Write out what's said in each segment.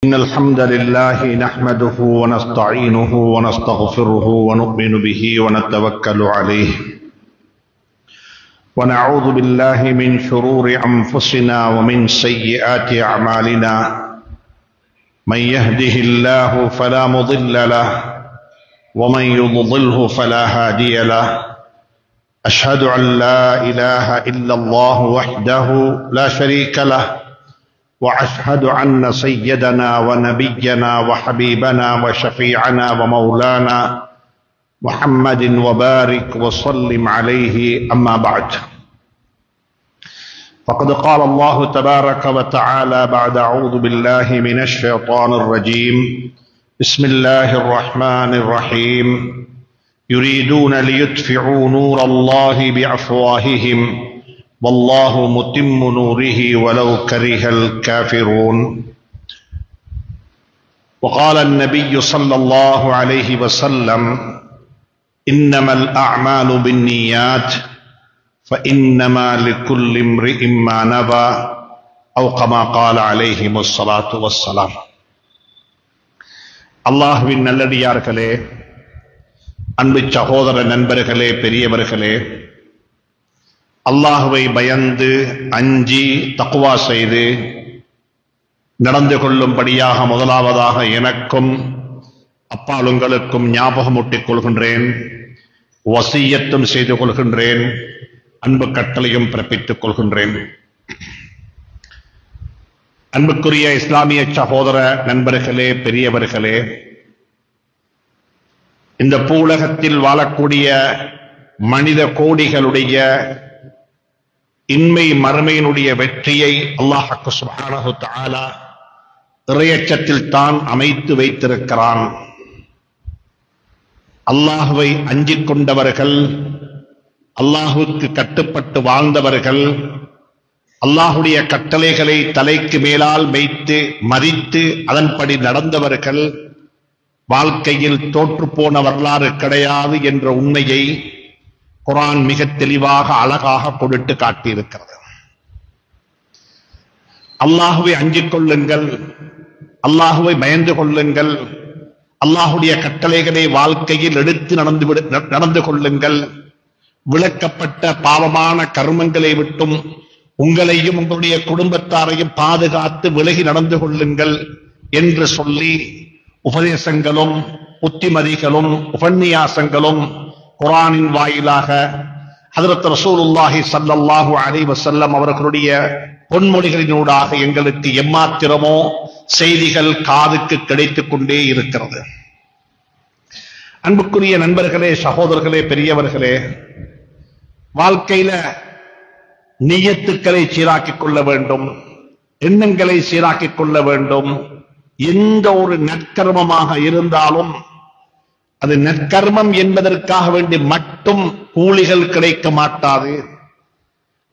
إن الحمد لله نحمده ونستعينه ونستغفره ونؤمن به ونتوكل عليه ونعوذ بالله من شرور أنفسنا ومن سيئات أعمالنا من يهده الله فلا مضل له ومن يضلله فلا هادي له أشهد أن لا إله إلا الله وحده لا شريك له وأشهد أن سيدنا ونبينا وحبيبنا وشفيعنا ومولانا محمد وبارك وسلم عليه أما بعد فقد قال الله تبارك وتعالى بعد أعوذ بالله من الشيطان الرجيم بسم الله الرحمن الرحيم يريدون ليطفئوا نور الله بأفواههم والله متم نوره ولو كره الكافرون وقال النبي صلى الله عليه وسلم إنما الأعمال بالنيات فإنما لكل امرئ ما نوى أو كما قال عليهم الصلاة والسلام. அல்லாஹ்வின் நல்லடியார்களே, அன்பு சகோதர நண்பர்களே, பெரியவர்களே, அல்லாஹுவை பயந்து அஞ்சி தக்வா செய்து நடந்து கொள்ளும்படியாக முதலாவதாக எனக்கும் அப்பால் உங்களுக்கும் ஞாபகமூட்டிக் கொள்கின்றேன், வசியத்தும் செய்து கொள்கின்றேன், அன்பு கட்டளையும் பிறப்பித்துக் கொள்கின்றேன். அன்புக்குரிய இஸ்லாமிய சகோதர நண்பர்களே, பெரியவர்களே, இந்த பூவுலகத்தில் வாழக்கூடிய மனித கோடிகளுடைய இன்மை மறுமையினுடைய வெற்றியை அல்லாஹ் சுப்ஹானஹு தஆலா இறையச்சத்தில் தான் அமைத்து வைத்திருக்கிறான். அல்லாஹுவை அஞ்சிக் கொண்டவர்கள், அல்லாஹுக்கு கட்டுப்பட்டு வாழ்ந்தவர்கள், அல்லாஹுடைய கட்டளைகளை தலைக்கு மேலால் வைத்து மதித்து அதன்படி நடந்தவர்கள் வாழ்க்கையில் தோற்று போன வரலாறு கிடையாது என்ற உண்மையை குர்ஆன் மிக தெளிவாக அழகாக கொடுத்து காட்டியிருக்கிறது. அல்லாஹுவை அஞ்சிக் கொள்ளுங்கள், அல்லாஹுவை பயந்து கொள்ளுங்கள், அல்லாஹுடைய கட்டளைகளை வாழ்க்கையில் எடுத்து நடந்து கொள்ளுங்கள், விளக்கப்பட்ட பாவமான கர்மங்களை விட்டும் உங்களையும் உங்களுடைய குடும்பத்தாரையும் பாதுகாத்து விலகி நடந்து கொள்ளுங்கள் என்று சொல்லி உபதேசங்களும் புத்திமதிகளும் உபன்யாசங்களும் குர்ஆனின் வாயிலாக ஹஜ்ரத் ரசூலுல்லாஹி ஸல்லல்லாஹு அலைஹி வஸல்லம் அவர்களுடைய பொன்மொழிகளினூடாக எங்களுக்கு எம்மாத்திரமோ செய்திகள் காதுக்கு கிடைத்துக் கொண்டே இருக்கிறது. அன்புக்குரிய நண்பர்களே, சகோதரர்களே, பெரியவர்களே, வாழ்க்கையில நியத்துக்களை சீராக்கிக் கொள்ள வேண்டும், எண்ணங்களை சீராக்கிக் கொள்ள வேண்டும். எந்த ஒரு நற்கர்மமாக இருந்தாலும் அது நற்கர்மம் என்பதற்காக வேண்டி மட்டும் கூலிகள் கிடைக்க மாட்டாது.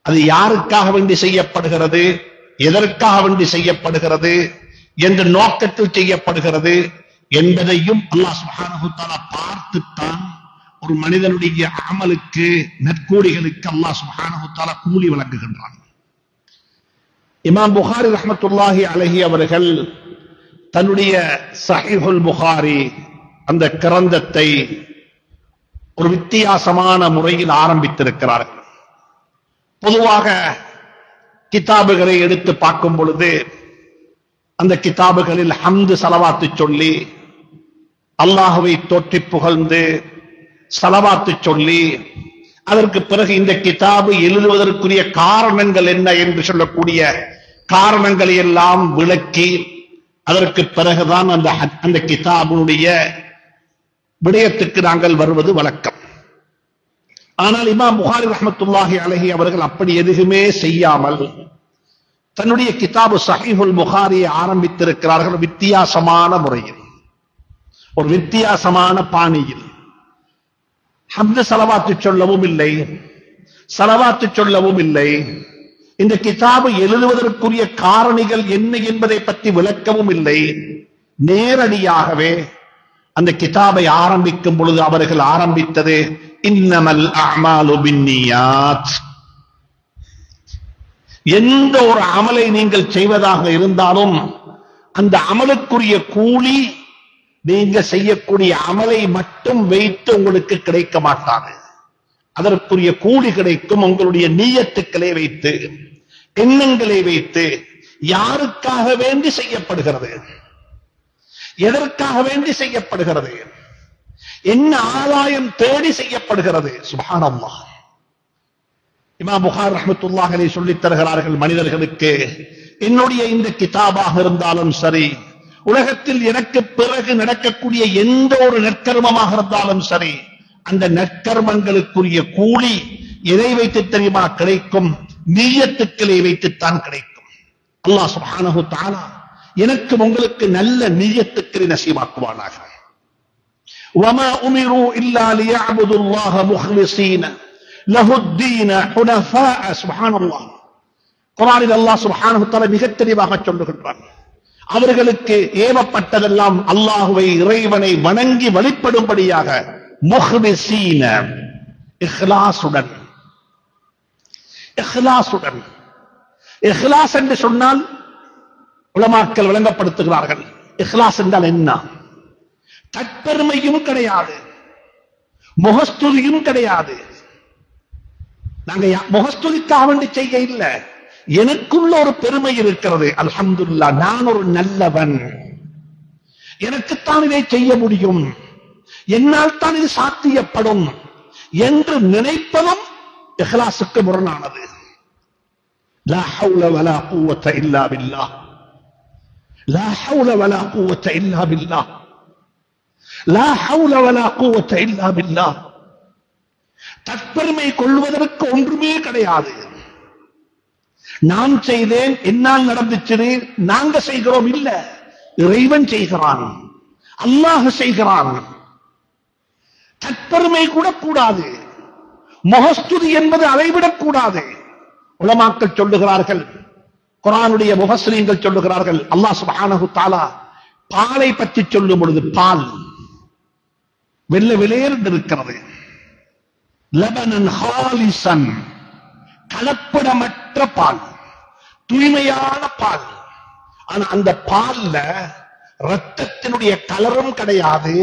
அது யாருக்காக வேண்டி செய்யப்படுகிறது, எதற்காக வேண்டி செய்யப்படுகிறது, என்ற நோக்கத்தில் செய்யப்படுகிறது என்பதையும் அல்லாஹ் சுப்ஹானஹு தஆலா பார்த்துத்தான் ஒரு மனிதனுடைய அமலுக்கு நற்கூலிகளுக்கு அல்லாஹ் சுப்ஹானஹு தஆலா கூலி வழங்குகின்றான். இமாம் புகாரி ரஹ்மத்துல்லாஹி அலைஹி அவர்கள் தன்னுடைய ஸஹீஹுல் புகாரி அந்த கிரந்தத்தை ஒரு வித்தியாசமான முறையில் ஆரம்பித்திருக்கிறார்கள். பொதுவாக கிதாபுகளை எடுத்து பார்க்கும் பொழுது அந்த கிதாபுகளில் ஹம்து ஸலவாத்து சொல்லி அல்லாஹுவை தோற்றி புகழ்ந்து ஸலவாத்து சொல்லி அதற்கு பிறகு இந்த கிதாபு எழுதுவதற்குரிய காரணங்கள் என்ன என்று சொல்லக்கூடிய காரணங்களை எல்லாம் விளக்கி அதற்கு பிறகுதான் அந்த கிதாபுடைய விடயத்துக்கு நாங்கள் வருவது வழக்கம். ஆனால் இமாம் புகாரி ரஹ்மத்துல்லாஹி அலைஹி அவர்கள் அப்படி எதுவுமே செய்யாமல் தன்னுடைய கிதாபு ஸஹீஹுல் புகாரியை ஆரம்பித்திருக்கிறார்கள் வித்தியாசமான முறையில், ஒரு வித்தியாசமான பாணியில். ஹம்து ஸலவாத்து சொல்லவும் இல்லை, ஸலவாத்து சொல்லவும் இல்லை, இந்த கிதாபு எழுதுவதற்குரிய காரணிகள் என்ன என்பதை பற்றி விளக்கவும் இல்லை. நேரடியாகவே அந்த கிதாபை ஆரம்பிக்கும் பொழுது அவர்கள் ஆரம்பித்தது இன்னமல் அஅமாலு பின்னியாத். எந்த ஒரு அமலை நீங்கள் செய்வதாக இருந்தாலும் அந்த அமலுக்குரிய கூலி நீங்க செய்யக்கூடிய அமலை மட்டும் வைத்து உங்களுக்கு கிடைக்க மாட்டாது. அதற்குரிய கூலி கிடைக்கும் உங்களுடைய நிய்யத்துக்களை வைத்து, எண்ணங்களை வைத்து. யாருக்காக வேண்டி செய்யப்படுகிறது, எதற்காக வேண்டி செய்யப்படுகிறது, என்ன ஆதாயம் தேடி செய்யப்படுகிறது. சுப்ஹானல்லாஹ். இமாம் புகாரி ரஹ்மத்துல்லாஹி அலைஹி சொல்லித் தருகிறார்கள், மனிதர்களுக்கு என்னுடைய இந்த கிதாபாக இருந்தாலும் சரி, உலகத்தில் எனக்கு பிறகு நடக்கக்கூடிய எந்த ஒரு நற்கர்மமாக இருந்தாலும் சரி, அந்த நற்கர்மங்களுக்குரிய கூலி எதை வைத்து தெரியுமா கிடைக்கும்? நிய்யத்துக்களை வைத்துத்தான் கிடைக்கும். அல்லாஹ் சுப்ஹானஹு தஆலா எனக்கு உங்களுக்கு நல்ல நிய்யத்துக்களை நசீபாக்குவானாக. வமா உமிரு இல்லா லியஅபுதுல்லாஹ முஹ்லிஸீன லஹுத்தீன ஹுனஃபாஅ. சுப்ஹானல்லாஹ். குர்ஆனில் அல்லாஹ் சுப்ஹானஹு தஆலா மிக தெளிவாக சொல்லுகின்றான், அவர்களுக்கு ஏவப்பட்டதெல்லாம் அல்லாஹ்வை இறைவனை வணங்கி வழிபடும்படியாக, முஹ்லிஸீன இஹ்லாஸுடன். இஹ்லாஸுடன். இஹ்லாஸ் என்று சொன்னால் உலமாக்கள் விளங்கப்படுத்துகிறார்கள், இஹ்லாஸ் என்றால் என்ன? தற்பெருமையும் கிடையாது, முகஸ்துதியும் கிடையாது. நாங்க முகஸ்துதிக்காக வேண்டி செய்ய இல்ல, எனக்குள்ள ஒரு பெருமை இருக்கிறது, அல்ஹம்துலில்லாஹ் நான் ஒரு நல்லவன், எனக்குத்தான் இதை செய்ய முடியும், என்னால் தான் இது சாத்தியப்படும் என்று நினைப்பதும் இஹ்லாஸுக்கு முரணானது. லா ஹவுல வலா குவத்த இல்லா பில்லாஹ். லா ஹவுல வலா குவத்த இல்லா பில்லாஹ். லா ஹவுல வலா குவத்த இல்லா பில்லாஹ். தற்பெருமை கொள்வதற்கு ஒன்றுமே கிடையாது. நான் செய்தேன், என்னால் நடந்துச்சு, நாங்க செய்கிறோம் இல்ல, இறைவன் செய்கிறான், அல்லாஹ் செய்கிறான். தற்பெருமை கூட கூடாது, முகஸ்துதி என்பது அதைவிடக் கூடாது. உலமாக்கள் சொல்லுகிறார்கள், குர்ஆனுடைய முஃபஸ்ஸிரீன்கள் சொல்லுகிறார்கள், அல்லாஹ் சுப்ஹானஹு தஆலா பாலை பற்றி சொல்லும் பொழுது, பால் வெள்ளை வெளியேறு இருக்கிறது, லபனன் ஹாலிசன், கலப்படமற்ற பால், தூய்மையான பால். ஆனா அந்த பால்ல ரத்தத்தினுடைய கலரும் கிடையாது,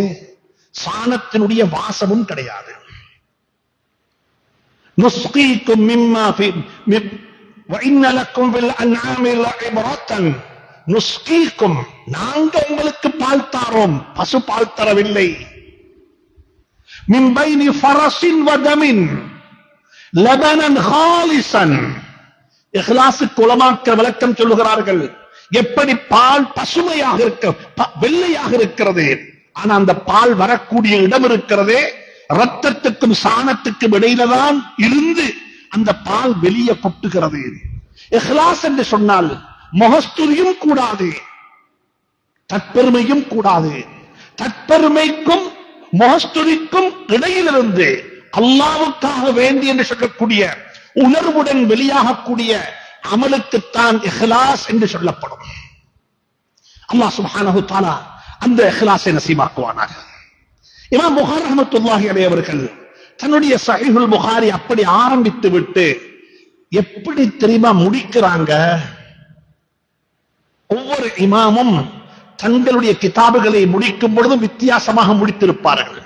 சாணத்தினுடைய வாசமும் கிடையாது. நுஸ்கீக்கும் மிம்மா ஃபி வஇன்ன லக்கும் பில் அன்ஆமி லஇப்ரத்தன். நுஸ்கீக்கும், நாங்க உங்களுக்கு பால் தாரோம், பசு பால் தரவில்லை. மின் பைனி ஃபரஸின் வ தமின் லபனன் ஹாலிசன். இஹ்லாஸுக்கு உலமாக்கள் விளக்கம் சொல்லுகிறார்கள், எப்படி பால் பசுமையாக வெள்ளையாக இருக்கிறது, ஆனா அந்த பால் வரக்கூடிய இடம் இருக்கிறதே, ரத்தத்துக்கும் சாணத்துக்கும் இடையில தான் இருந்து அந்த பால் வெளியே கொட்டுகிறது. இஹ்லாஸ் என்று சொன்னால் முகஸ்துதியும் கூடாது, தற்பெருமையும் கூடாது. தற்பெருமைக்கும் முகஸ்துதிக்கும் இடையிலிருந்து அல்லாஹ்வுக்காக வேண்டி என்று சொல்லக்கூடிய உணர்வுடன் வெளியாகக்கூடிய அமலுக்குத்தான் இஹ்லாஸ் என்று சொல்லப்படும். அல்லாஹ் சுப்ஹானஹு தஆலா அந்த இஹ்லாஸை நசீபாக்குவானாக. இமாம் புகாரி ரஹ்மத்துல்லாஹி அலைஹி அவர்கள் தன்னுடைய ஸஹீஹுல் புகாரி அப்படி ஆரம்பித்து விட்டு எப்படி தெரியுமா முடிக்கிறாங்க? ஒவ்வொரு இமாமும் தங்களுடைய கிதாபுகளை முடிக்கும் பொழுதும் வித்தியாசமாக முடித்திருப்பார்கள்.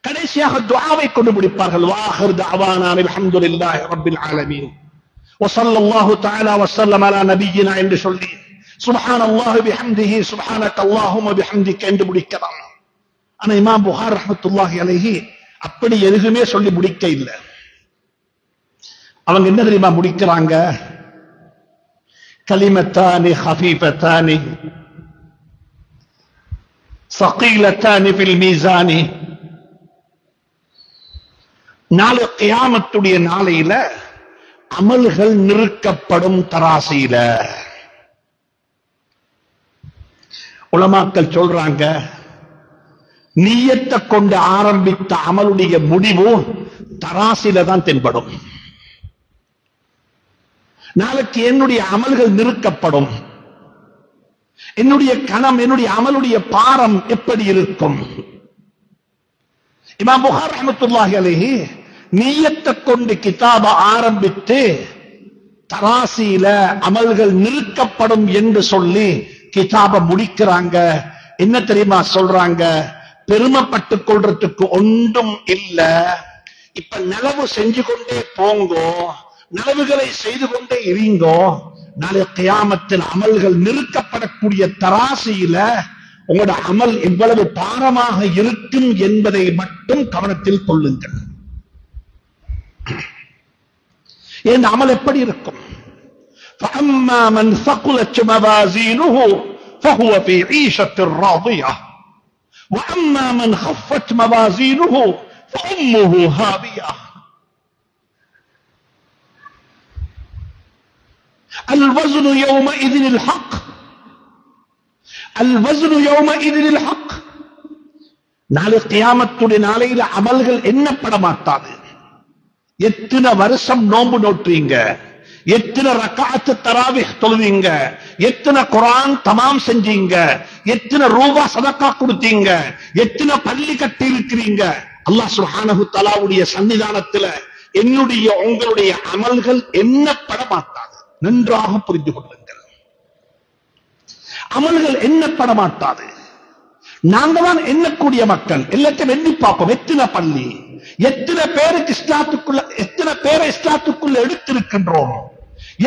கடைசியாக துஆவை கொண்டு முடிப்பார்கள். வாஹிர் தஅவானா அல்ஹம்துலில்லாஹி ரப்பில் ஆலமீன் வ ஸல்லல்லாஹு தஆலா வ ஸல்லம் அலா நபியினா என்று சொல்லி சுப்ஹானல்லாஹி பிஹம்திஹி சுப்ஹானக அல்லாஹும்ம பிஹம்திக என்று முடிக்கலாம். ஆனா இமாம் புகாரி ரஹ்மத்துல்லாஹி அலைஹி அப்படி எதுவுமே சொல்லி முடிக்க இல்லை. அவங்க என்ன தெரியுமா முடிக்கிறாங்க? கலிமத்தானி ஹஃபீஃபத்தானி ஸகீலத்தானி ஃபில் மீஸானி. நாளை கியாமத்துடைய நாளையில அமல்கள் நிறுக்கப்படும் தராசில. உலமாக்கள் சொல்றாங்க, நிய்யத்தை கொண்டு ஆரம்பித்த அமலுடைய முடிவு தராசில தான் தென்படும். நாளைக்கு என்னுடைய அமல்கள் நிறுக்கப்படும், என்னுடைய கணம், என்னுடைய அமலுடைய பாரம் எப்படி இருக்கும்? இமாம் புகாரி ரஹ்மத்துல்லாஹி அலைஹி நிய்யத்தை கொண்டு கிதாப ஆரம்பித்து தராசில அமல்கள் நிறுக்கப்படும் என்று சொல்லி கிதாப முடிக்கிறாங்க. என்ன தெரியுமா சொல்றாங்க? பெருமைப்பட்டுக் கொள்றதுக்கு ஒன்றும் இல்ல. இப்ப நலவு செஞ்சு கொண்டே போங்கோ, நலவுகளை செய்து கொண்டே இருங்கோ. நாளை கியாமத்தில் அமல்கள் நிறுத்தப்படக்கூடிய தராசியில உங்களோட அமல் எவ்வளவு பாரமாக இருக்கும் என்பதை மட்டும் கவனத்தில் கொள்ளுங்கள். என் அமல் எப்படி இருக்கும்? فَأَمَّا مَنْ ثَقُلَتْ مَوَازِينُهُ فَهُوَ فِي عِيشَةٍ رَاضِيَةٍ وَأَمَّا مَنْ خَفَّتْ مَوَازِينُهُ فَأُمُّهُ هَاوِيَةٌ. الوزن يومئذ الحق الوزن يومئذ الحق. நாளை கியாமத்துடைய நாளையில அமல்கள் எண்ணப்பட மாட்டாது. எத்தனை வருஷம் நோன்பு நோற்றீங்க, எத்தனை ரக்காத்து தராவிஹ் தொழுவீங்க, எத்தனை குர்ஆன் தமாம் செஞ்சீங்க, எத்தனை ரூபா சதக்கா கொடுத்தீங்க, எத்தனை பள்ளி கட்டி இருக்கிறீங்க, அல்லாஹ் சுப்ஹானஹு தஆலாவுடைய சன்னிதானத்துல என்னுடைய உங்களுடைய அமல்கள் எண்ணப்பட மாட்டாது. நன்றாக புரிந்து கொள்ளுங்கள். அமல்கள் எண்ணப்பட மாட்டாது. நாங்க தான் எண்ணக்கூடிய மக்கள். எல்லாத்தையும் எண்ணி பார்ப்போம். எத்தனை பள்ளி, எத்தனை பேருக்கு இஸ்லாத்துக்குள்ள, எத்தனை பேரை இஸ்லாத்துக்குள்ள எடுத்திருக்கின்றோம்,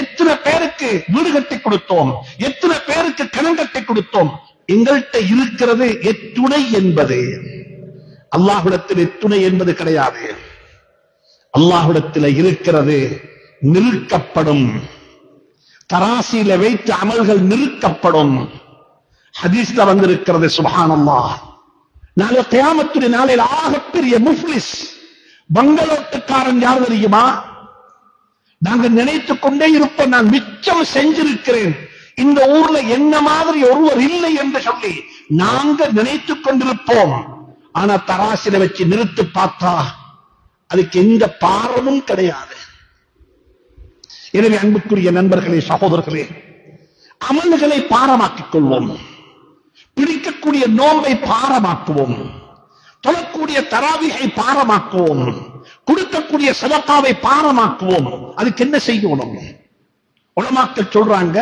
எத்தனை பேருக்கு வீடு கட்டி கொடுத்தோம், எத்தனை பேருக்கு கணம் கட்டி கொடுத்தோம். எங்கள்கிட்ட இருக்கிறது எத்துணை என்பது. அல்லாஹ்விடத்தில் எத்துணை என்பது கிடையாது. அல்லாஹ்விடத்தில் இருக்கிறது நிறுக்கப்படும். தராசியில வைத்து அமல்கள் நிறுக்கப்படும். ஹதீஸ்ல வந்திருக்கிறது. சுப்ஹானல்லாஹ். நாளை கியாமத்துடைய நாளையில் ஆகப்பெரிய முஃப்லிஸ் பங்களோட்டுக்காரன் யார் தெரியுமா? நாங்க நினைத்துக் கொண்டே இருப்போம், நான் மிச்சம் செஞ்சிருக்கிறேன், இந்த ஊர்ல என்ன மாதிரி ஒருவர் இல்லை என்று சொல்லி நாங்க நினைத்துக் கொண்டிருப்போம். ஆனா தராசில வச்சு நிறுத்து பார்த்தா அதுக்கு எந்த பாரமும் கிடையாது. எனவே அன்புக்குரிய நண்பர்களே, சகோதரர்களே, அமல்களை பாரமாக்கிக் கொள்வோம். பிடிக்கக்கூடிய நோன்பை பாரமாக்குவோம். தொழக்கூடிய தராவிகை பாரமாக்குவோம். கொடுக்கக்கூடிய சதக்காவை பாரமாக்குவோம். அதுக்கு என்ன செய்யணும்? உலமாக்கள் சொல்றாங்க,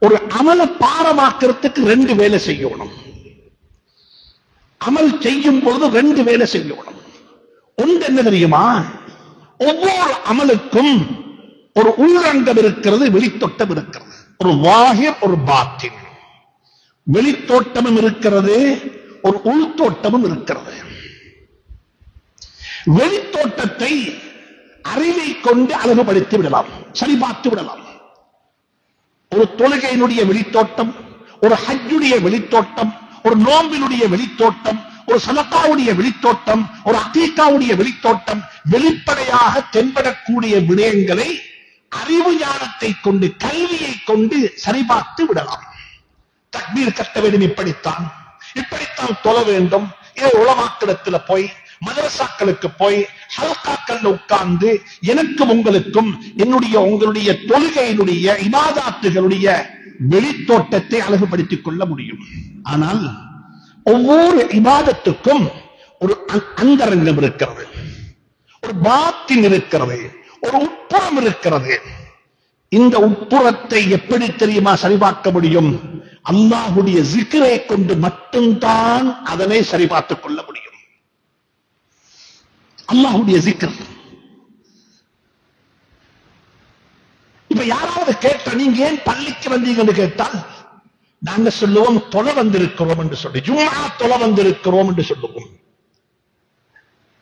ஒரு அமலை பாரமாக்கிறதுக்கு 2 வேலை செய்யணும். அமல் செய்யும் பொழுது 2 வேலை செய்யணும். ஒன்று என்ன தெரியுமா? ஒவ்வொரு அமலுக்கும் ஒரு உள்ளரங்கம் இருக்கிறது, வெளித்தோட்டம் இருக்கிறது. ஒரு வாஹிர், ஒரு பாத்தின். வெளித்தோட்டமும் இருக்கிறது, ஒரு உள்தோட்டமும் இருக்கிறது. வெளித்தோட்டத்தை அறிவை கொண்டு அழகுபடுத்தி விடலாம், சரிபார்த்து விடலாம். ஒரு தொழுகையினுடைய வெளித்தோட்டம், ஒரு ஹஜ்ஜுடைய வெளித்தோட்டம், ஒரு நோம்பினுடைய வெளித்தோட்டம், ஒரு சதக்காவுடைய வெளித்தோட்டம், ஒரு அகீகாவுடைய வெளித்தோட்டம், வெளிப்படையாக தென்படக்கூடிய விடயங்களை அறிவு ஞானத்தை கொண்டு, கல்வியை கொண்டு சரிபார்த்து விடலாம். தக்பீர் கட்ட வேண்டும், இப்படித்தான் தொழ வேண்டும். உலமாக்களிடத்துல போய், மதரசாக்களுக்கு போய், ஹல்காக்கள் உட்கார்ந்து எனக்கும் உங்களுக்கும் என்னுடைய உங்களுடைய தொழுகையினுடைய இபாதத்துகளுடைய வெளித்தோட்டத்தை அழகுபடுத்திக் கொள்ள முடியும். ஆனால் ஒவ்வொரு இபாதத்துக்கும் ஒரு அந்தரங்கம் இருக்கிறது, ஒரு பாத்தின் இருக்கிறது, ஒரு உட்புறம் இருக்கிறது. இந்த உட்புறத்தை எப்படி தெரியுமா சரிபார்க்க முடியும்? அல்லாஹ்வுடைய zikரை கொண்டு மட்டும்தான் அதனை சரிபார்த்துக் கொள்ள முடியும். அல்லாஹ்வுடைய zikr. இப்ப யாராவது கேட்டா, நீங்க ஏன் பள்ளிக்கு வந்தீங்கன்னு கேட்டால் நாங்க சொல்லுவோம், தொலை வந்திருக்கிறோம் என்று சொல்லி, ஜும்ஆ தொலை வந்திருக்கிறோம் என்று சொல்லுவோம்.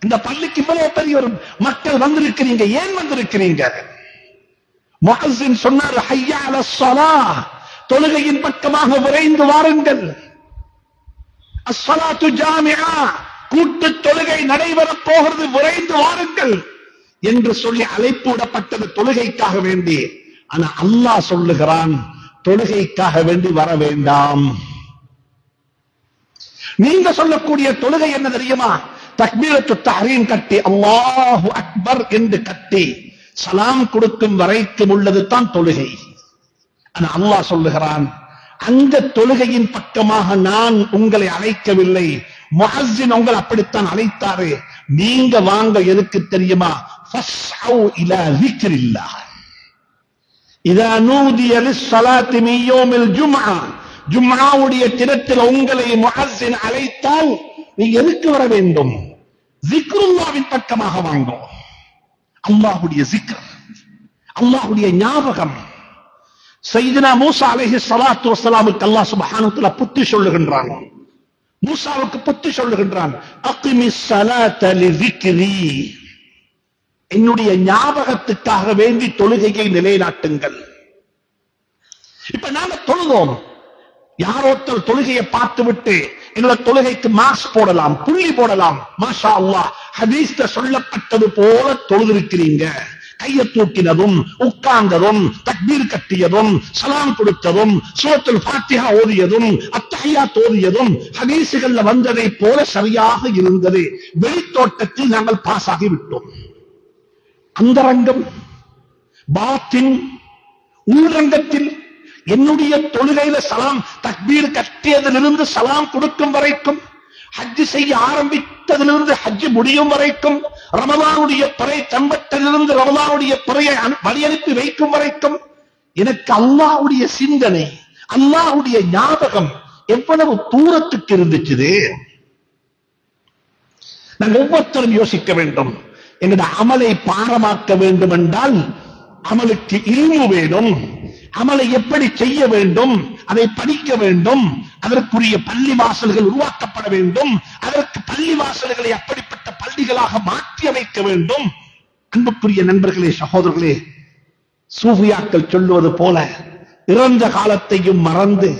இந்த பள்ளிக்கு இவ்வளவு பெரிய ஒரு மக்கள் வந்திருக்கிறீங்க, ஏன் வந்திருக்கிறீங்க? முஅஸ்ஸின் சொன்னார், ஹய்யா அலஸ் ஸலாஹ், தொழுகையின் பக்கமாக விரைந்து வாருங்கள். அஸ்ஸலாத்து ஜாமிஆ, கூட்டு தொழுகை நடைபெறப் போகிறது, விரைந்து வாருங்கள் என்று சொல்லி அழைப்பு விடப்பட்டது தொழுகைக்காக வேண்டி. ஆனா அல்லாஹ் சொல்லுகிறான், தொழுகைக்காக வேண்டி வர வேண்டாம். நீங்க சொல்லக்கூடிய தொழுகை என்ன தெரியுமா? தக்பீரத்து தஹ்ரீம் கட்டி அல்லாஹு அக்பர் என்று கட்டி சலாம் கொடுக்கும் வரைக்கும் உள்ளது தான் தொழுகை. ஆனா அல்லாஹ் சொல்லுகிறான், அந்த தொழுகையின் பக்கமாக நான் உங்களை அழைக்கவில்லை, முஅஸ்ஸின் உங்களை அப்படித்தான் அழைத்தாரு. நீங்க வாங்க, எதுக்கு தெரியுமா? ஃபஸ்அவு இலா ذிக்ரில்லாஹ். இதா நூதிய லிஸ்ஸலாத்தி மின் யௌமில் ஜும்ஆ ஜும்ஆவுடைய தினத்தில் உங்களை முஅஸ்ஸின் அழைத்தால் நீங்க எதுக்கு வர வேண்டும்? ஸிக்ருல்லாஹ்வின் பக்கமாக வாங்க. அல்லாஹ்வுடைய ஸிக்ர், அல்லாஹ்வுடைய ஞாபகம். சையதுனா மூசா அலைஹிஸ்ஸலாத்து வஸ்ஸலாமுக்கு அல்லாஹ் சுப்ஹானஹு வ தஆலா புத்தி சொல்லுகின்றான். மூசாவுக்கு புத்தி சொல்லுகின்றான், அக்மிஸ் ஸலாத லிஸிக்ரி, என்னுடைய ஞாபகத்துக்காக வேண்டி தொழுகையை நிலைநாட்டுங்கள். இப்ப நாம தொழுதோம், யாரோத்தல் தொழுகையை பார்த்து விட்டு என்னோட தொழுகைக்கு மார்க்ஸ் போடலாம், புள்ளி போடலாம். மாஷா அல்லாஹ், ஹதீஸ்ல சொல்லப்பட்டது போல தொழுதிருக்கிறீங்க. கையை தூக்கினதும், உட்கார்ந்ததும், தக்பீர் கட்டியதும், சலாம் கொடுத்ததும், சூரத்துல் ஃபாத்திஹா ஓதியதும், அத்தஹியாத் ஓதியதும் ஹதீஸ்கள்ல வந்ததை போல சரியாக இருந்தது. வெளித்தோட்டத்தில் நாங்கள் பாஸ் ஆகி விட்டோம். அந்தரங்கம், பாத்தின், உள்ரங்கத்தில் என்னுடைய தொழுகையில சலாம் தக்பீர் கட்டியதிலிருந்து சலாம் கொடுக்கும் வரைக்கும், ஹஜ் செய்ய ஆரம்பித்ததிலிருந்து ஹஜ் முடியும் வரைக்கும், ரமலானுடைய பிறை தம்பட்டதிலிருந்து ரமலானுடைய பிறையை வழியனுப்பி வைக்கும் வரைக்கும் எனக்கு அல்லாஹ்வுடைய சிந்தனை, அல்லாஹ்வுடைய ஞாபகம் எவ்வளவு தூரத்துக்கு இருந்துச்சு. நாங்கள் ஒவ்வொருத்தரும் யோசிக்க வேண்டும். எங்களுடைய அமலை பாரமாக்க வேண்டும் என்றால் அமலுக்கு இல்மு வேணும். அமலை எப்படி செய்ய வேண்டும், அதை படிக்க வேண்டும். அதற்குரிய பள்ளி வாசல்கள் உருவாக்கப்பட வேண்டும். அதற்கு பள்ளி வாசல்களை அப்படிப்பட்ட பள்ளிகளாக மாற்றி அமைக்க வேண்டும். அன்புக்குரிய நண்பர்களே, சகோதரர்களே, சூஃபியாக்கள் சொல்லுவது போல இறந்த காலத்தையும் மறந்து,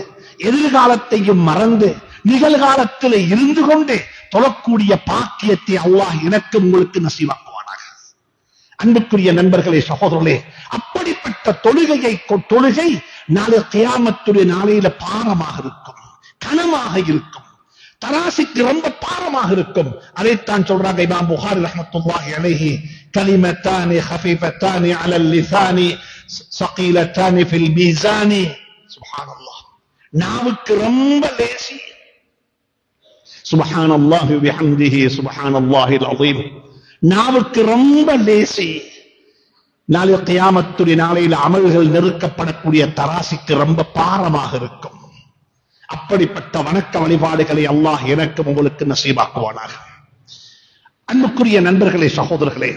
எதிர்காலத்தையும் மறந்து, நிகழ்காலத்தில் இருந்து கொண்டு தொழக்கூடிய பாக்கியத்தை அல்லாஹ் எனக்கு உங்களுக்கு நசீவாக்குவானாக. அன்புக்குரிய நண்பர்களே, சகோதரர்களே, அப்படிப்பட்ட தொழுகை நாளை கியாமத்துடைய நாளையில பாரமாக இருக்கும், கனமாக இருக்கும், தராசிக்கு ரொம்ப பாரமாக இருக்கும். அதைத்தான் சொல்றாங்க இமாம் புகாரி ரஹ்மத்துல்லாஹி அலைஹி, கலிமத்தானி ஹஃபீஃபத்தானி அலல் லிசானி ஸகீலத்தானி ஃபில் மீசானி. சுப்ஹானல்லாஹ், நாவுக்கு ரொம்ப லேசி. சுப்ஹானல்லாஹி வபிஹம்திஹி சுப்ஹானல்லாஹில் அஸீம். நாவுக்கு ரொம்ப லேசி. நாளை கியாமத்துடைய நாளையில் அமல்கள் நெருக்கப்படக்கூடிய தராசிக்கு ரொம்ப பாரமாக இருக்கும். அப்படிப்பட்ட வணக்க வழிபாடுகளை அல்லாஹ் எனக்கு உங்களுக்கு நசீபாக்குவானாக. அன்புக்குரிய நண்பர்களே, சகோதரர்களே,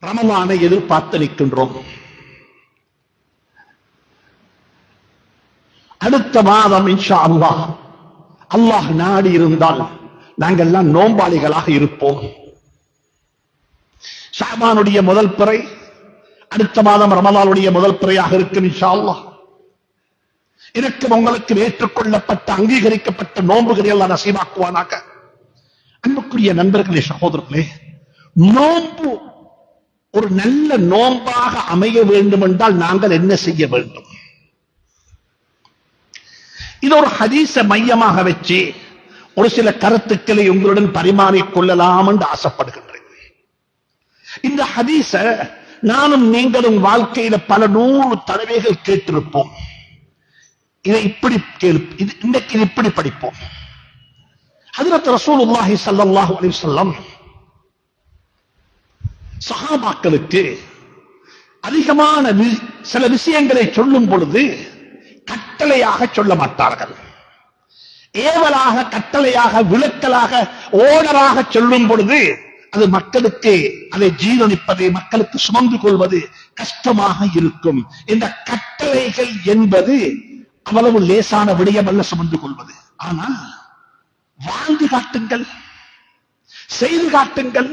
ரமலானை எதிர்பார்த்து நிற்கின்றோம். அடுத்த மாதம் இன்ஷா அல்லாஹ், அல்லாஹ் நாடி இருந்தால் நாங்கள் எல்லாம் நோம்பாளிகளாக இருப்போம். ஷாபானுடைய முதல் பிறை அடுத்த மாதம் ரமலானுடைய முதல் பிறையாக இருக்கும் இன்ஷா அல்லாஹ். எனக்கு உங்களுக்கு ஏற்றுக்கொள்ளப்பட்ட அங்கீகரிக்கப்பட்ட நோன்புகளை எல்லாம் நசீபாக்குவானாக. அன்புக்குரிய நண்பர்களே, சகோதரர்களே, நோன்பு ஒரு நல்ல நோன்பாக அமைய வேண்டும் என்றால் நாங்கள் என்ன செய்ய வேண்டும்? இது ஒரு ஹதீஸ மையமாக வச்சு ஒரு சில கருத்துக்களை உங்களுடன் பரிமாறிக் கொள்ளலாம் என்று ஆசைப்படுகின்றேன். இந்த ஹதீஸ நானும் நீங்களும் வாழ்க்கையில பல 100 தடவைகள் கேட்டிருப்போம். இதை இப்படி இன்றைக்கு இப்படி படிப்போம். ஹஜ்ரத் ரசூலுல்லாஹி ஸல்லல்லாஹு அலைஹி வஸல்லம் சஹாபாக்களுக்கு அதிகமான சில விஷயங்களை சொல்லும் பொழுது கட்டளையாக சொல்ல மாட்டார்கள். ஏவலாக, கட்டளையாக, விளக்கலாக, ஓடராக சொல்லும் பொழுது அது மக்களுக்கு அதை ஜீரணிப்பது, மக்களுக்கு சுமந்து கொள்வது கஷ்டமாக இருக்கும். இந்த கட்டளைகள் என்பது அவ்வளவு லேசான விடயம் அல்ல சுமந்து கொள்வது. ஆனால் வாழ்ந்து காட்டுங்கள், செய்து காட்டுங்கள்.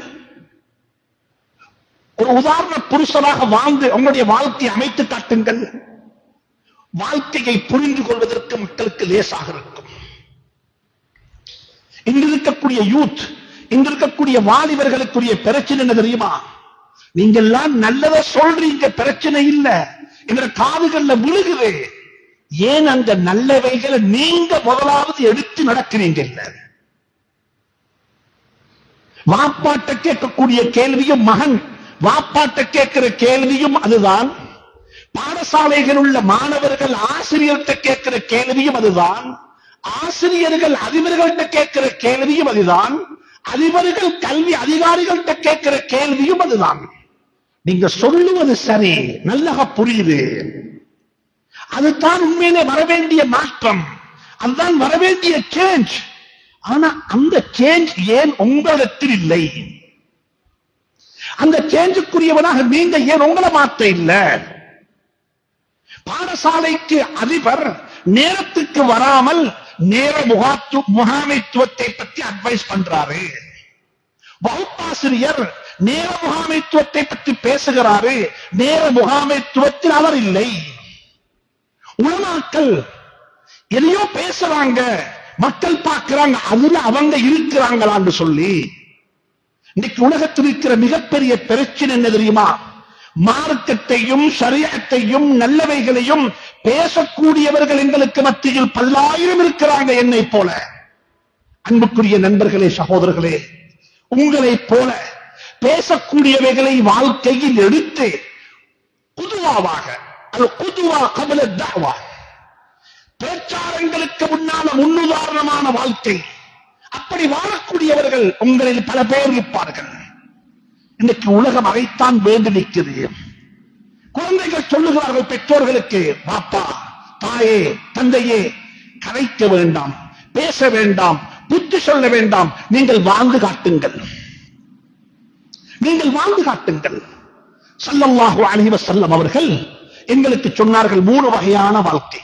ஒரு உதாரண புருஷனாக வாழ்ந்து உங்களுடைய வாழ்க்கையை அமைத்து காட்டுங்கள். வாழ்க்கையை புரிந்து கொள்வதற்கு மக்களுக்கு லேசாக இருக்கும். இங்கு இருக்கக்கூடிய யூத், இங்கு இருக்கக்கூடிய வாலிபர்களுக்குரிய பிரச்சனை என்ன தெரியுமா? நீங்க எல்லாம் நல்லதை சொல்றீங்க, பிரச்சனை இல்ல, என்ற காதுகள்ல விழுகுது. ஏன் அந்த நல்லவைகளை நீங்க முதலாவது எடுத்து நடக்கிறீங்க இல்ல? வாப்பாட்ட கேட்கக்கூடிய கேள்வியும், மகன் வாப்பாட்ட கேட்கிற கேள்வியும் அதுதான். பாடசாலைகள் உள்ள மாணவர்கள் ஆசிரியர்கிட்ட கேட்கிற கேள்வியும் அதுதான். ஆசிரியர்கள் அதிபர்கள்ட்ட கேட்கிற கேள்வியும் அதுதான். அதிபர்கள் கல்வி அதிகாரிகள்ட்ட கேட்கிற கேள்வியும் அதுதான். நீங்க சொல்லுவது சரி, நல்லா புரியுது. அதுதான் உண்மையிலே வரவேண்டிய மாற்றம், அதுதான் வரவேண்டிய சேஞ்ச். ஆனா அந்த சேஞ்ச் ஏன் உங்களிடத்தில் இல்லை? அந்த சேஞ்சுக்குரியவனாக நீங்க ஏன் உங்களை மாற்ற இல்ல? பாடசாலைக்கு அதிபர் நேரத்துக்கு வராமல் நேர முகாமைத்துவத்தை பற்றி அட்வைஸ் பண்றாரு. வகுப்பாசிரியர் நேர முகாமைத்துவத்தை பற்றி பேசுகிறாரு. நேர முகாமைத்துவத்தில் அவர் இல்லை. உலமாக்கள் எதையோ பேசுறாங்க, மக்கள் பார்க்கிறாங்க, அதுல அவங்க இருக்கிறாங்களான்னு சொல்லி. இன்னைக்கு உலகத்தில் இருக்கிற மிகப்பெரிய பிரச்சனை என்ன தெரியுமா? மார்க்கத்தையும் ஷரியத்தையும் நல்லவைகளையும் பேசக்கூடியவர்கள் எங்களுக்கு மத்தியில் 10,000 இருக்கிறாங்க என்னை போல. அன்புக்குரிய நண்பர்களே, சகோதரர்களே, உங்களை போல பேசக்கூடியவைகளை வாழ்க்கையில் எடுத்து குதுவாவாக, அது குதுவா கபல தஅவா, பிரச்சாரங்களுக்கு முன்னால முன்னுதாரணமான வாழ்க்கை, அப்படி வாழக்கூடியவர்கள் உங்களில் பல பேர் இருப்பார்கள். இன்னைக்கு உலகம் அதைத்தான் வேண்டி நிற்குது. குழந்தைகள் சொல்லுகிறார்கள் பெற்றோர்களுக்கு, பாப்பா, தாயே, தந்தையே, கதைக்க வேண்டாம், பேச வேண்டாம், புத்தி சொல்ல வேண்டாம், நீங்கள் வாழ்ந்து காட்டுங்கள், நீங்கள் வாழ்ந்து காட்டுங்கள். ஸல்லல்லாஹு அலைஹி வஸல்லம் அவர்கள் எங்களுக்கு சொன்னார்கள் 3 வகையான வாழ்க்கை.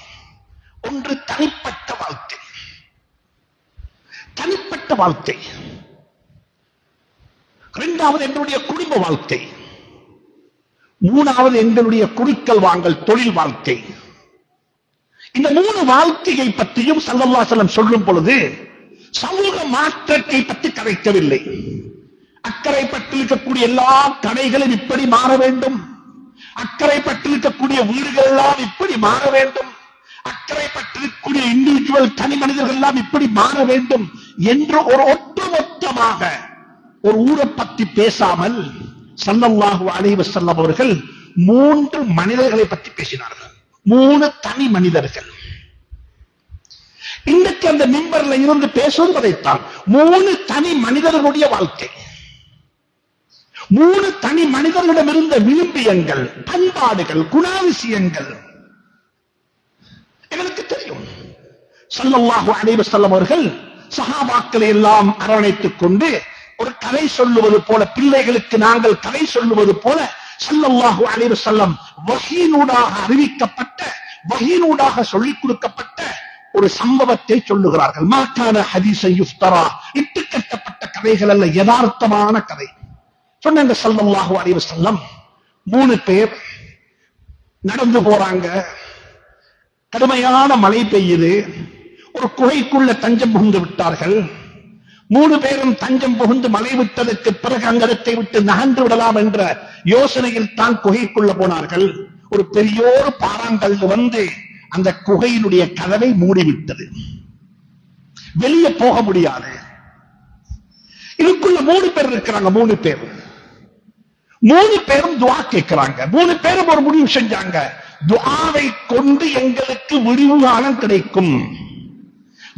ஒன்று தனிப்பட்ட வாழ்க்கை, தனிப்பட்ட வாழ்க்கை. இரண்டாவது எங்களுடைய குடும்ப வாழ்க்கை. மூணாவது எங்களுடைய குடுக்கல் வாங்கல் தொழில் வாழ்க்கை. இந்த 3 வாழ்க்கையை பற்றியும் ஸல்லல்லாஹு அலைஹி வஸல்லம் சொல்லும் பொழுது சமூக மாற்றத்தை பற்றி கதைக்கவில்லை. அக்கறை பற்றிருக்கக்கூடிய எல்லா கடைகளும் இப்படி மாற வேண்டும், அக்கறை பற்றிருக்கக்கூடிய வீடுகள் எல்லாம் இப்படி மாற வேண்டும், அக்கறை பற்றிருக்கக்கூடிய இண்டிவிஜுவல் தனி மனிதர்கள் எல்லாம் இப்படி மாற வேண்டும் என்று ஒரு ஒட்டுமொத்தமாக ஒரு ஊரை பற்றி பேசாமல் ஸல்லல்லாஹு அலைஹி வஸல்லம் அவர்கள் 3 மனிதர்களை பற்றி பேசினார்கள். 3 தனி மனிதர்கள். இன்றைக்கு அந்த மிம்பர்ல இருந்து பேசுவது அதைத்தான். 3 தனி மனிதர்களுடைய வாழ்க்கை, 3 தனி மனிதர்களிடம் இருந்த விழும்பியங்கள், பண்பாடுகள், குணாதிசயங்கள் எங்களுக்கு தெரியும். ஸல்லல்லாஹு அலைஹி வஸல்லம் அவர்கள் சஹாபாக்களை எல்லாம் அரவணைத்துக் கொண்டு ஒரு கதை சொல்லுவது போல, பிள்ளைகளுக்கு நாங்கள் கதை சொல்லுவது போல ஸல்லல்லாஹு அலைஹி வஸல்லம் வஹீனூடாக அறிவிக்கப்பட்ட, வஹீனூடாக சொல்லிக் கொடுக்கப்பட்ட ஒரு சம்பவத்தை சொல்லுகிறார்கள். மாகான ஹதீஸை யுஃப்தரா, இட்டு கட்டப்பட்ட கதைகள் அல்ல, யதார்த்தமான கதை. சொன்னாங்க ஸல்லல்லாஹு அலைஹி வஸல்லம், 3 பேர் நடந்து போறாங்க, கடுமையான மழை பெய்யுது, ஒரு குகைக்குள்ள தஞ்சம் புகுந்து விட்டார்கள். 3 பேரும் தஞ்சம் புகுந்து மழை விட்டதற்கு பிறகு அங்கடத்தை விட்டு நகர்ந்து விடலாம் என்ற யோசனையில் தான் குகைக்குள்ள போனார்கள். ஒரு பெரியோரு பாறாங்கல் வந்து அந்த குகையினுடைய கதவை மூடிவிட்டது, வெளியே போக முடியாது. இதுக்குள்ள 3 பேர் இருக்கிறாங்க. 3 பேர் 3 பேரும் துஆ கேட்கிறாங்க. 3 பேரும் ஒரு முடிவு செஞ்சாங்க, துஆவை கொண்டு எங்களுக்கு விடிவு காலம் கிடைக்கும்,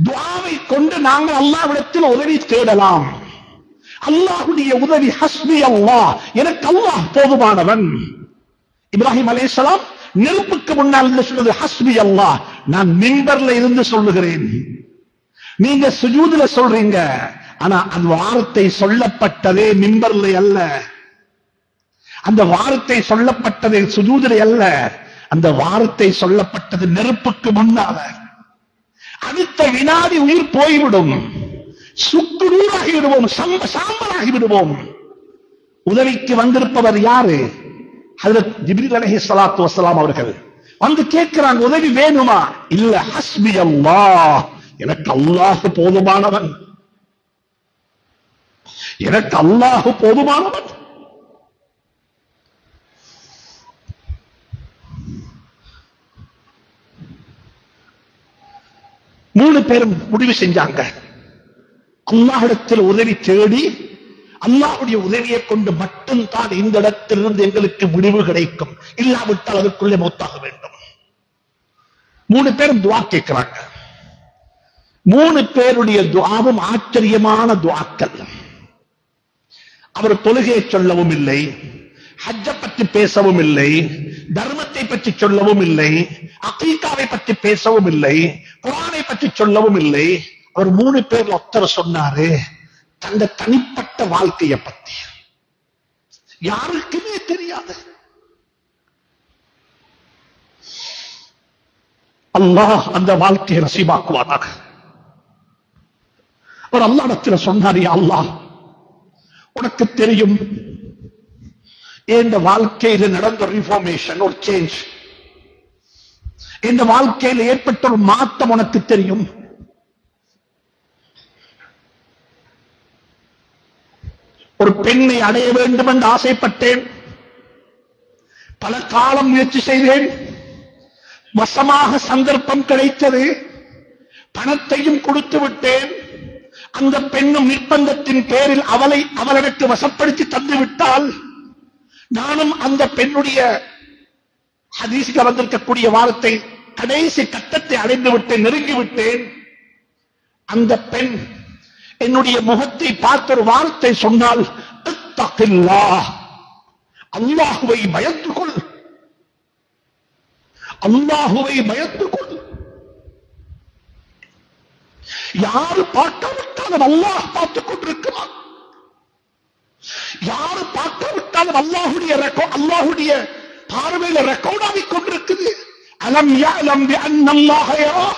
துஆவை கொண்டு நாங்கள் அல்லாஹ்விடத்தில் உதவி தேடலாம். அல்லாஹ்வுடைய உதவி ஹஸ்பி அல்லாஹ், எனக்கு அல்லாஹ் போதுமானவன். இப்ராஹிம் அலைஹிஸ்ஸலாம் நெருப்புக்கு முன்னால் சொல்றது ஹஸ்பி அல்லாஹ். நான் மிம்பர்ல இருந்து சொல்லுகிறேன், நீங்க சுஜூதுல சொல்றீங்க, ஆனா அந்த வார்த்தை சொல்லப்பட்டதே மிம்பர்ல அல்ல, அந்த வார்த்தை சொல்லப்பட்டது சுஜூதுல அல்ல, அந்த வார்த்தை சொல்லப்பட்டது நெருப்புக்கு முன்னால. அடுத்த வினாடி உயிர் போய்விடும், சுக்குநூறாகி விடுவோம், சாம்பலாகி விடுவோம். உதவிக்கு வந்திருப்பவர் யாரு? ஹஜ்ரத் ஜிப்ரீல் அலைஹிஸ்ஸலாத்து வஸ்ஸலாம் அவர்கள் வந்து கேட்கிறாங்க, உதவி வேணுமா? இல்ல, ஹஸ்பி அல்லாஹ், எனக்கு அல்லாஹ் போதுமானவன், எனக்கு அல்லாஹ் போதுமானவன். மூணு பேரும் முடிவு செஞ்சாங்க, அல்லாஹ்விடத்தில் உதவி தேடி அல்லாஹ்வுடைய உதவியை கொண்டு மட்டும்தான் இந்த இடத்திலிருந்து எங்களுக்கு முடிவு கிடைக்கும், இல்லாவிட்டால் அதற்குள்ளே மௌத்தாக வேண்டும். 3 பேரும் துஆ கேட்கிறாங்க. 3 பேருடைய துஆவும் ஆச்சரியமான துஆக்கள். அவர் தொழுகையை சொல்லவும் இல்லை, ஹஜ்ஜை பற்றி பேசவும் இல்லை, தர்மத்தை பற்றி சொல்லவும் இல்லை, அகீகாவை பற்றி பேசவும் இல்லை, குர்ஆனை பற்றி சொல்லவும் இல்லை. அவர் 3 பேர்ல ஒருத்தர் சொன்னாரு தந்த தனிப்பட்ட வாழ்க்கையை பத்தி. யாருக்குமே தெரியாது. அல்லாஹ் அந்த வாழ்க்கையை நசீபாக்குவானாக. அவர் அல்லாஹ்விடத்தில் சொன்னார், யா அல்லாஹ், உனக்கு தெரியும் இந்த வாழ்க்கையில நடந்த ரிஃபார்மேஷன், ஒரு சேஞ்ச், இந்த வாழ்க்கையில் ஏற்பட்ட ஒரு மாற்றம் உனக்கு தெரியும். ஒரு பெண்ணை அடைய வேண்டும் என்று ஆசைப்பட்டேன், பல காலம் முயற்சி செய்தேன், வசமாக சந்தர்ப்பம் கிடைத்தது, பணத்தையும் கொடுத்து விட்டேன். அந்த பெண்ணும் நிர்பந்தத்தின் பேரில் அவளுக்கு வசப்படுத்தி தந்து விட்டால் நானும் அந்த பெண்ணுடைய ஹதீஸில் வந்திருக்கக்கூடிய வார்த்தை கடைசி கட்டத்தை அடைந்து விட்டேன், நெருங்கி விட்டேன். அந்த பெண் என்னுடைய முகத்தை பார்த்த ஒரு வார்த்தை சொன்னால், இத்தகில்லாஹ், அல்லாஹுவை பயந்து கொள், அல்லாஹுவை பயந்து கொள். யாரு பார்க்காவிட்டாலும் அல்லாஹ் பார்த்துக் கொண்டிருக்கிறான். யாரு பார்க்காவிட்டாலும் அல்லாஹுடைய பார்வையில ரெக்கார்ட் ஆகிக் கொண்டிருக்குது. அலம் யஅலம் பிஅன்னல்லாஹ யரா.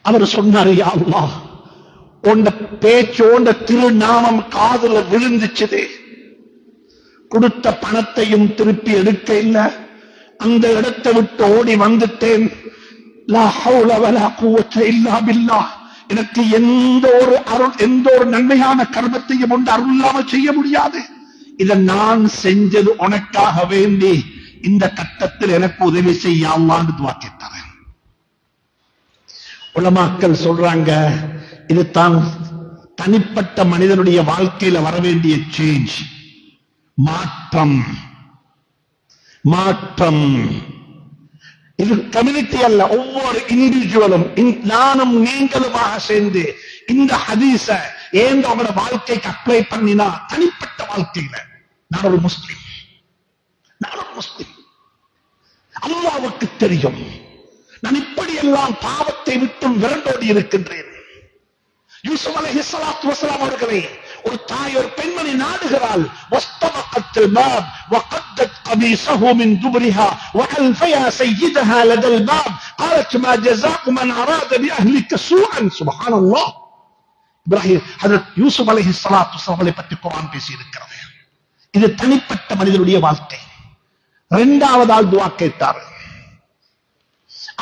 அவர் சொன்னார், யா அல்லாஹ், உன்ன பேச்சோண்ட திருநாமம் காதுல விழுந்துச்சு, கொடுத்த பணத்தையும் திருப்பி எடுக்க இல்ல, அந்த இடத்தை விட்டு ஓடி வந்துட்டேன். லா ஹவுல வலா குவத்த இல்லா பில்லாஹ். எனக்கு எந்த ஒரு நன்மையான கர்மத்தையும் ஒன்று அருள் இல்லாமல் செய்ய முடியாது. இதை நான் செஞ்சது உனக்காக வேண்டி, இந்த கட்டத்தில் எனக்கு உதவி செய்யாமலான்னு துஆ கேட்டாரேன். உலமாக்கள் சொல்றாங்க, இதுதான் தனிப்பட்ட மனிதனுடைய வாழ்க்கையில வர வேண்டிய சேஞ்ச், மாற்றம். மாற்றம் இது கம்யூனிட்டி அல்ல, ஒவ்வொரு இண்டிவிஜுவலும், நானும் நீங்களுமாக சேர்ந்து இந்த ஹதீஸ ஏன் அவரோட வாழ்க்கைக்கு அப்ளை பண்ணினா, தனிப்பட்ட வாழ்க்கையில நான் ஒரு முஸ்லிம், அல்லாஹ்வுக்கு தெரியும் நான் இப்படியெல்லாம் பாவத்தை விட்டும் விரண்டோடி இருக்கின்றேன். யூசுப் அலைஹிஸ்ஸலாத்து வஸலாம் அவர்களை ஒரு தாய், ஒரு பெண்மணி நாடுகிறாள். வஸ்தபக்கத்தில் பாப் வகத்தத் கமீஸஹு மின் துபரிஹா வஅல்ஃபயா சய்யிதஹா லதல் பாப் قالت ما جزاء من اراد باهلك سوءا. சுப்ஹானல்லாஹ். இப்ராஹிம் ஹஜ்ரத் யூசுப் அலைஹிஸ்ஸலாத்து வஸலாமை பற்றி குர்ஆன் பேசி இருக்கிறது. இது தனிப்பட்ட மனிதனுடைய வாழ்க்கை. இரண்டாவது ஆள் துஆ கேட்டார்.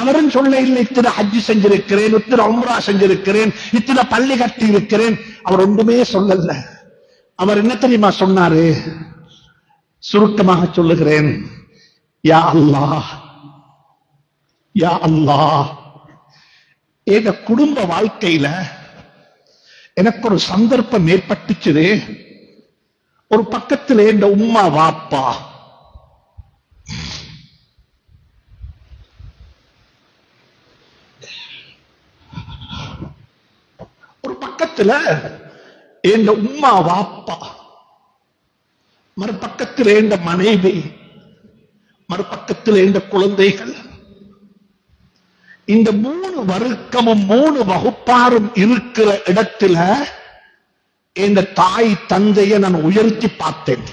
அவரும் சொல்ல இல்லை, இத்தனை ஹஜ் செஞ்சிருக்கிறேன், இத்தனை உம்ரா செஞ்சிருக்கிறேன், இத்தனை பள்ளி கட்டி இருக்கிறேன். அவர் ஒன்றுமே சொல்லல. அவர் என்ன தெரியுமா சொன்னாரு? சுருக்கமாக சொல்லுகிறேன், யா அல்லாஹ், யா அல்லாஹ், எங்க குடும்ப வாழ்க்கையில எனக்கு ஒரு சந்தர்ப்பம் ஏற்பட்டுச்சு. ஒரு பக்கத்தில் என் உம்மா வாப்பா, ஒரு பக்கத்துல என் உம்மா வாப்பா, மறுபக்கத்தில் என் மனைவி, மறுபக்கத்தில் என் குழந்தைகள். இந்த 3 வர்க்கமும் 3 வகுப்பாரும் இருக்கிற இடத்துல என் தாய் தந்தையை நான் உயர்த்தி பார்த்தேன்.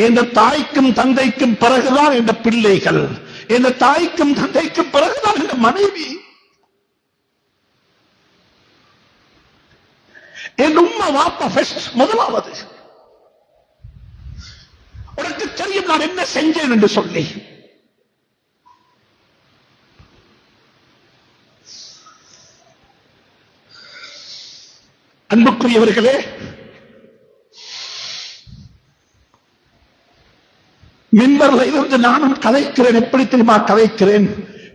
என் தாய்க்கும் தந்தைக்கும் பிறகுதான் என் பிள்ளைகள், என் தாய்க்கும் தந்தைக்கும் பிறகுதான் என் மனைவி. என் உம்மா வாப்பா ஃபர்ஸ்ட், முதலாவது. உனக்கு தெரியும் நான் என்ன செஞ்சேன் என்று சொல்லி. அன்புக்குரியவர்களே, மின்பர்ல இருந்து நானும் கதைக்கிறேன். எப்படி தெரியுமா கதைக்கிறேன்?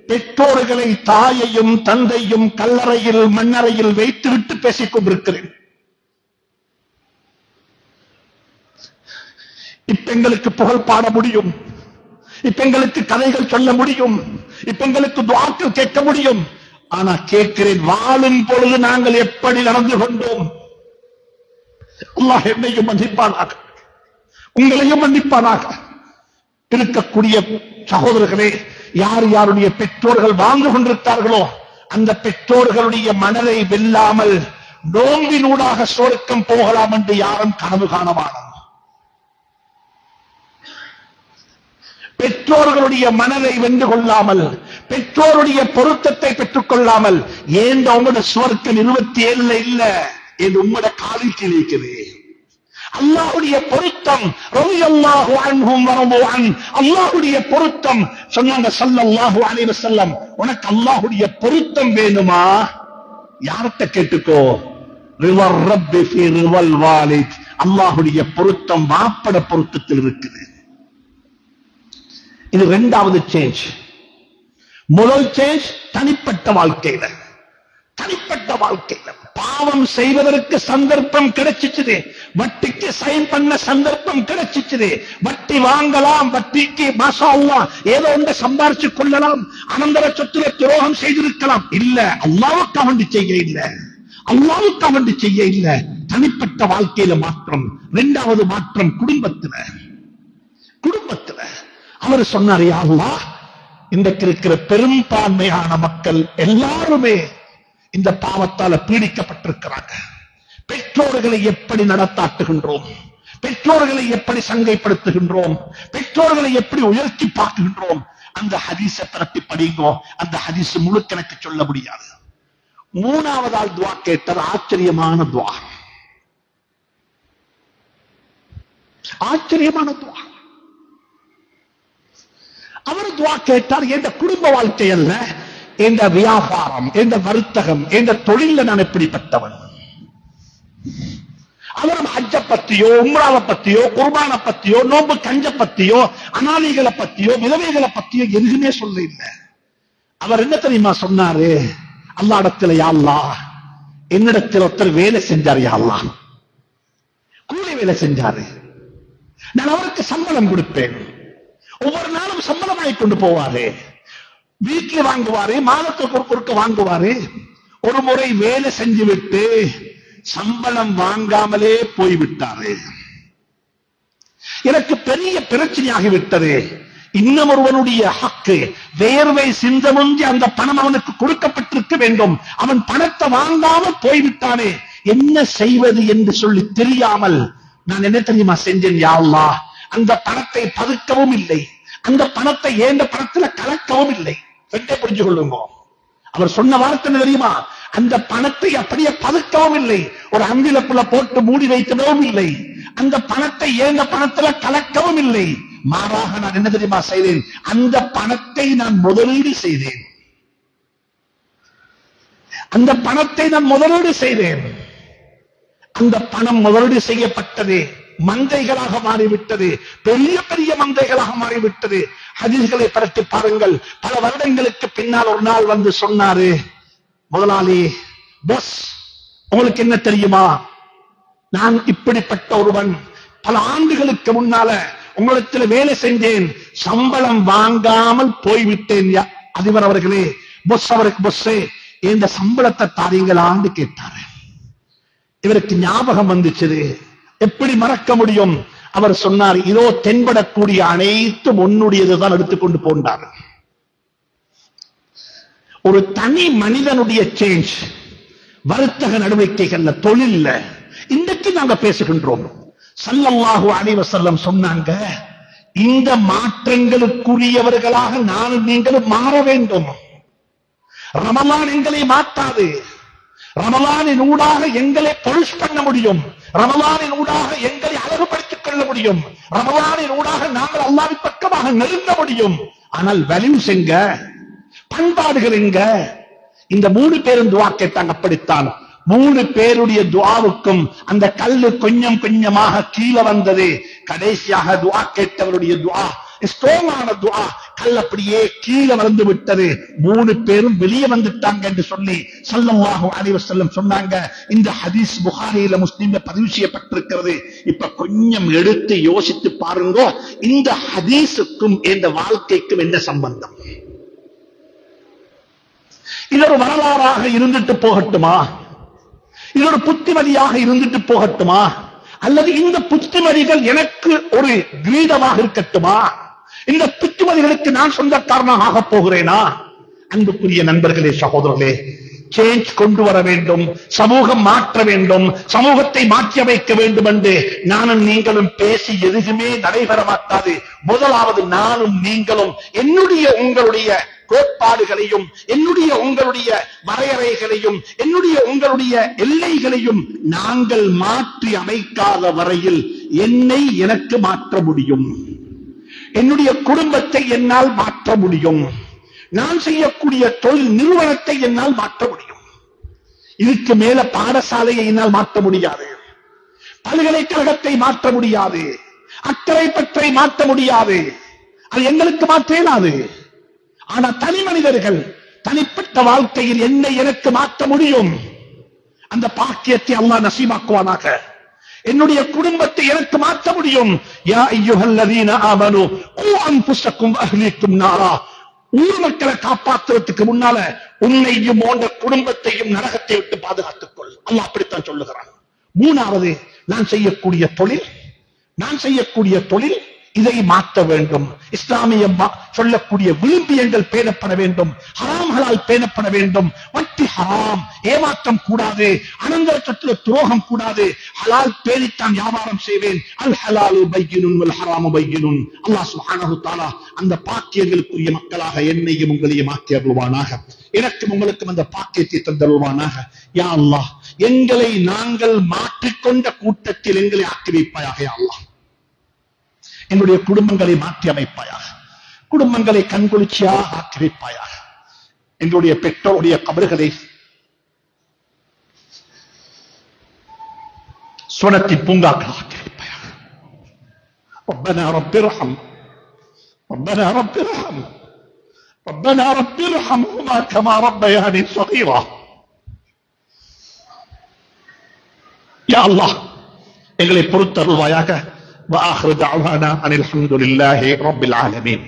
பெற்றோர்களை, தாயையும் தந்தையும் கல்லறையில் மண்ணறையில் வைத்துவிட்டு பேசிக் கொண்டிருக்கிறேன். இப்ப எங்களுக்கு புகழ் பாட முடியும், இப்ப எங்களுக்கு கதைகள் சொல்ல முடியும், இப்ப எங்களுக்கு துஆக்கள் கேட்க முடியும். ஆனா கேட்கிறேன், வாழும் பொழுது நாங்கள் எப்படி நடந்து கொண்டோம்? அல்லாஹ் என்னையும் மன்னிப்பானாக. உங்களையும் மன்னிப்பானாக. இருக்கக்கூடிய சகோதரர்களே, யார் யாருடைய பெற்றோர்கள் வாழ்ந்து கொண்டிருக்கிறார்களோ அந்த பெற்றோர்களுடைய மனதை வெல்லாமல் நோம்பினூடாக சொர்க்கம் போகலாம் என்று யாரும் கனவு காணவானோம். பெற்றோர்களுடைய மனதை வென்று கொள்ளாமல், பெற்றோருடைய பொருத்தத்தை பெற்றுக் கொள்ளாமல், ஏன் உங்களோட சுவர்க்கம் 27 இல்ல என்று உங்களோட காலில் கிழிக்குது. அல்லாஹ்வுடைய பொருத்தம், ரலியல்லாஹு அன்ஹும் வரது அன், அல்லாஹ்வுடைய பொருத்தம். சொன்னாங்க ஸல்லல்லாஹு அலைஹி வஸல்லம், உனக்கு அல்லாஹ்வுடைய பொருத்தம் வேணுமா? யார்கிட்ட கேட்டுக்கோ. ரிவர் ரப்பி ஃபீ ரிவல் வாலித், அல்லாஹ்வுடைய பொருத்தம் வாப்பட பொருத்தத்தில் இருக்குது. இது இரண்டாவது சேஞ்ச். முதல் சேஞ்ச் தனிப்பட்ட வாழ்க்கையில. தனிப்பட்ட வாழ்க்கையில பாவம் செய்வதற்கு சந்தர்ப்பம் கிடைச்சிச்சு, வட்டிக்கு சைன் பண்ண சந்தர்ப்பம் கிடைச்சிச்சு, வட்டி வாங்கலாம், வட்டிக்கு மாஷா அல்லாஹ் ஏதோ ஒன்று சம்பாரிச்சு கொள்ளலாம், அனந்தர சொத்துல துரோகம் செய்திருக்கலாம். இல்ல, அல்லாஹ்வுக்கு வேண்டி செய்ய இல்ல, அல்லாஹ்வுக்கு வேண்டி செய்ய இல்ல. தனிப்பட்ட வாழ்க்கையில மாற்றம். இரண்டாவது மாற்றம் குடும்பத்துல. குடும்பத்துல அவர் சொன்னார், யா அல்லாஹ், இன்றைக்கு இருக்கிற பெரும்பான்மையான மக்கள் எல்லாருமே இந்த பாவத்தால பீடிக்கப்பட்டிருக்கிறாங்க. பெற்றோர்களை எப்படி நடத்தாட்டுகின்றோம், பெற்றோர்களை எப்படி சங்கைப்படுத்துகின்றோம், பெற்றோர்களை எப்படி உயர்த்தி பார்க்கின்றோம். அந்த ஹதீஸை திரட்டி படிங்கோ. அந்த ஹதீஸ் முழுக்க எனக்கு சொல்ல முடியாது. மூணாவதால் துவா கேட்டது ஆச்சரியமான துவா. ஆச்சரியமான துவா. அவர் துவா கேட்டார், என்ற குடும்ப வாழ்க்கை அல்ல, என்ற வியாபாரம், என்ற வர்த்தகம், என்ற தொழில நான் எப்படிப்பட்டவன். அவர் ஹஜ்ஜ பத்தியோ, உம்ராவை பத்தியோ, குர்பான பத்தியோ, நோம்பு கஞ்ச பத்தியோ, அனாதைகளை பத்தியோ, விதவைகளை பத்தியோ எதுவுமே சொல்ல இல்லை. அவர் என்ன தெரியுமா சொன்னாரு? அல்லாஹ்விடத்தில், யா அல்லாஹ், என்னிடத்தில் ஒருத்தர் வேலை செஞ்சார், யா அல்லாஹ், கூலி வேலை செஞ்சாரு, நான் அவருக்கு சம்பளம் கொடுப்பேன். ஒவ்வொரு நாளும் சம்பளமாய் கொண்டு போவாரு, வீட்டுல வாங்குவாரு, மாதத்துக்கு பொருட்க வாங்குவாரு. ஒரு முறை வேலை செஞ்சு விட்டு சம்பளம் வாங்காமலே போய்விட்டாரு. எனக்கு பெரிய பிரச்சனையாகிவிட்டது. இன்னும் ஒருவனுடைய ஹக்கு, வேர்வை சிந்தமுஞ்சி அந்த பணம் அவனுக்கு கொடுக்கப்பட்டிருக்க வேண்டும். அவன் பணத்தை வாங்காமல் போய்விட்டானே, என்ன செய்வது என்று சொல்லி தெரியாமல் நான் என்ன தெரியுமா செஞ்சேன்? யா அல்லாஹ், அந்த பணத்தை பதுக்கவும் இல்லை, அந்த பணத்தை ஏந்த பணத்துல கலக்கவும் இல்லை. ரெண்டே புரிஞ்சு கொள்ளுங்க. அவர் சொன்ன வார்த்தை என்ன தெரியுமா? அந்த பணத்தை அப்படியே பதுக்கவும் இல்லை, ஒரு அங்கிலப்புல போட்டு மூடி வைக்கவும் இல்லை, அந்த பணத்தை ஏந்த பணத்துல கலக்கவும் இல்லை. மாறாக நான் என்ன தெரியுமா செய்தேன்? அந்த பணத்தை நான் முதலீடு செய்தேன். அந்த பணத்தை நான் முதலீடு செய்தேன். அந்த பணம் முதலீடு செய்யப்பட்டது மந்தைகளாக மாறிவிட்டது, பெரிய பெரிய மந்தைகளாக மாறிவிட்டது. ஹதீஸ்களை பரட்டி பாருங்கள். பல வருடங்களுக்கு பின்னால் ஒரு நாள் வந்து சொன்னாரு, முதலாளி, பாஸ், உங்களுக்கு என்ன தெரியுமா, நான் இப்படிப்பட்ட ஒருவன், பல ஆண்டுகளுக்கு முன்னால உங்களிடத்தில் வேலை செஞ்சேன், சம்பளம் வாங்காமல் போய்விட்டேன். அதிபர் அவர்களே, பொஸ் அவருக்கு, பொஸ்ஸே, இந்த சம்பளத்தை தாரீங்களான்னு கேட்டாரு. இவருக்கு ஞாபகம் வந்துச்சு. எப்படி மறக்க முடியும்? அவர் சொன்னார், இதோ தென்படக்கூடிய அனைத்தும் உன்னுடையதுதான், எடுத்துக்கொண்டு போன்றார். ஒரு தனி மனிதனுடைய சேஞ்ச், வர்த்தக நடவடிக்கைகள்ல, தொழில்ல இன்றைக்கு நாங்க பேசுகின்றோம். ஸல்லல்லாஹு அலைஹி வஸல்லம் சொன்னாங்க, இந்த மாற்றங்களுக்குரியவர்களாக நானும் நீங்களும் மாற வேண்டும். ரமலான் எங்களை மாற்றாது. ரமலானின் ஊடாக எங்களை பொலிஷ் பண்ண முடியும், ரமலானின் ஊடாக எங்களை அழகுபடுத்திக் கொள்ள முடியும், ரமலானின் ஊடாக நாங்கள் அல்லாஹ்வின் பக்கமாக நெருங்க முடியும். ஆனால் வேல்யூஸ் எங்க, பண்பாடுகள் எங்க? இந்த 3 பேரும் துஆ கேட்டாங்க. அப்படித்தான் 3 பேருடைய துஆவுக்கும் அந்த கல்லு கொஞ்சம் கொஞ்சமாக கீழே வந்தது. கடைசியாக துஆ கேட்டவருடைய துஆ ஸ்ட்ராங்கான துஆ, கல் அப்படியே கீழே வந்து விட்டது. 3 பேரும் வெளியே வந்துட்டாங்க என்று சொல்லி ஸல்லல்லாஹு அலைஹி வஸல்லம் சொன்னாங்க. இந்த ஹதீஸ் புகாரியில, முஸ்லிம்ல பதிவு செய்யப்பட்டிருக்கிறது. இப்ப கொஞ்சம் எடுத்து யோசித்து பாருங்க, இந்த ஹதீஸுக்கும் இந்த வாழ்க்கைக்கும் என்ன சம்பந்தம்? இது ஒரு வரலாறாக இருந்துட்டு போகட்டுமா? இது ஒரு புத்திமதியாக இருந்துட்டு போகட்டுமா? அல்லது இந்த புத்திமதிகள் எனக்கு ஒரு கிரீடமாக இருக்கட்டுமா? இந்த புத்திமதிகளுக்கு நான் சொந்தக்காரனாக ஆகப் போகிறேனா? அன்புக்குரிய நண்பர்களே, சகோதரர்களே, சேஞ்ச் கொண்டு வர வேண்டும், சமூகம் மாற்ற வேண்டும், சமூகத்தை மாற்றி அமைக்க வேண்டும் என்று நானும் நீங்களும் பேசி எதுவுமே நடைபெற மாட்டாது. முதலாவது நானும் நீங்களும் என்னுடைய உங்களுடைய கோட்பாடுகளையும், என்னுடைய உங்களுடைய வரையறைகளையும், என்னுடைய உங்களுடைய எல்லைகளையும் நாங்கள் மாற்றி அமைக்காத வரையில் என்னை எனக்கு மாற்ற முடியும், என்னுடைய குடும்பத்தை என்னால் மாற்ற முடியும், நான் செய்யக்கூடிய தொழில் நிறுவனத்தை என்னால் மாற்ற முடியும். இதுக்கு மேல பாடசாலையை என்னால் மாற்ற முடியாது, பல்கலைக்கழகத்தை மாற்ற முடியாது, அக்கறை பற்றை மாற்ற முடியாது, அது எங்களுக்கு மாற்ற இயலாது. ஆனா தனி மனிதர்கள் தனிப்பட்ட வாழ்க்கையில் என்னை எனக்கு மாற்ற முடியும். அந்த பாக்கியத்தை அல்லாஹ் நசீபாக்குவானாக. என்னுடைய குடும்பத்தை எனக்கு மாற்ற முடியும். யா அய்யுஹல்லதீன ஆமனு கூ அன்ஃபுஸக்கும் வஅஹ்லீக்கும் நாரா. ஊர் மக்களை காப்பாற்றுவதற்கு முன்னால உன்னையும் உன் குடும்பத்தையும் நரகத்தை விட்டு பாதுகாத்துக் கொள். அல்லாஹ் அப்படித்தான் சொல்லுகிறான். மூணாவது, நான் செய்யக்கூடிய தொழில் இதை மாற்ற வேண்டும். இஸ்லாமியம் சொல்லக்கூடிய விழும்பியங்கள் பேணப்பட வேண்டும், ஹராம்களால் பேணப்பட வேண்டும். வட்டி ஹராம், ஏமாற்றம் கூடாது, அனந்தர சொத்துல துரோகம் கூடாது. ஹலால் பேணித்தான் வியாபாரம் செய்வேன். அல் ஹலாலு பையினுன் வல் ஹராமு பையினுன். அல்லாஹ் சுப்ஹானஹு தஆலா அந்த பாக்கியங்களுக்குரிய மக்களாக என்னையும் உங்களையும் ஆக்கி அருள்வானாக. எனக்கும் உங்களுக்கும் அந்த பாக்கியத்தை தந்தருள்வானாக. யா அல்லாஹ், எங்களை நாங்கள் மாற்றிக்கொண்ட கூட்டத்தில் எங்களை ஆக்கி வைப்பாயாக. யா அல்லாஹ், என்னுடைய குடும்பங்களை மாற்றி அமைப்பாயாக, குடும்பங்களை கண்குளிர்ச்சியாக ஆக்கி வைப்பாயாக. எங்களுடைய பெற்றோருடைய கபறுகளை சுவனத்தின் பூங்காக்கள் ஆக்கி வைப்பாயாக. ربنا رب ارحم ربنا رب ارحم ربنا رب ارحمهما كما ربياني صغيرا. يا الله, எங்களை பொறுத்தருள்வாயாக. وآخر دعوانا أن الحمد لله رب العالمين.